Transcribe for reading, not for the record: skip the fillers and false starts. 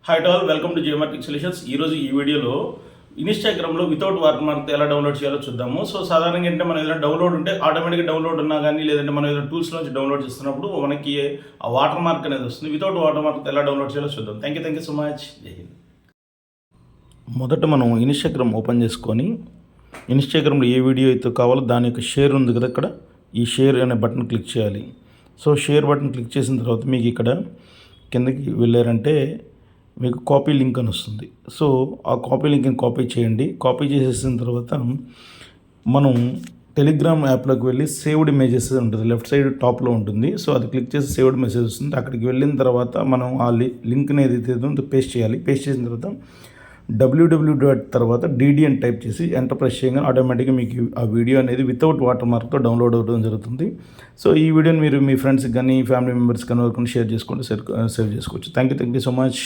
Hi to all, welcome to geometric solutions. ఈరోజు ఈ వీడియోలో ఇన్స్టాగ్రామ్లో వితౌట్ వాటర్ మార్క్ ఎలా డౌన్లోడ్ చేయాలో చూద్దాము. సో సాధారణంగా ఏంటంటే మనం ఏదైనా డౌన్లోడ్ ఉంటే ఆటోమేటిక్గా డౌన్లోడ్ ఉన్నా కానీ, లేదంటే మనం ఏదైనా టూల్స్ నుంచి డౌన్లోడ్ చేస్తున్నప్పుడు మనకి ఆ వాటర్ మార్క్ అనేది వస్తుంది. వితౌట్ వాటర్ మార్క్ ఎలా డౌన్లోడ్ చేయాలో చూద్దాం. Thank you so much. జై హింద్. మొదట మనం ఇన్స్టాగ్రామ్ ఓపెన్ చేసుకొని ఇన్స్టాగ్రామ్లో ఏ వీడియో అయితే కావాలో దాని యొక్క షేర్ ఉంది కదా, ఇక్కడ ఈ షేర్ అనే బటన్ క్లిక్ చేయాలి. సో షేర్ బటన్ క్లిక్ చేసిన తర్వాత మీకు ఇక్కడ కిందకి వెళ్ళారంటే మీకు కాపీ లింక్ అని వస్తుంది. సో ఆ కాపీ లింక్ని కాపీ చేయండి. కాపీ చేసేసిన తర్వాత మనం టెలిగ్రామ్ యాప్లోకి వెళ్ళి సేవ్డ్ ఇమేజెస్ ఉంటుంది, లెఫ్ట్ సైడ్ టాప్లో ఉంటుంది. సో అది క్లిక్ చేసి సేవ్డ్ మెసేజ్ వస్తుంది. అక్కడికి వెళ్ళిన తర్వాత మనం ఆ లింక్ని ఏదైతే ఉందో పేస్ట్ చేయాలి. పేస్ట్ చేసిన తర్వాత www తర్వాత DD అని టైప్ చేసి ఎంటర్ ప్రెస్ చేయగానే ఆటోమేటిక్గా మీకు ఆ వీడియో అనేది వితౌట్ వాటర్ మార్క్తో డౌన్లోడ్ అవ్వడం జరుగుతుంది. సో ఈ వీడియోని మీరు మీ ఫ్రెండ్స్కి కానీ ఫ్యామిలీ మెంబర్స్కి కానీ షేర్ చేసుకోండి, సేవ్ చేసుకోవచ్చు. Thank you so much.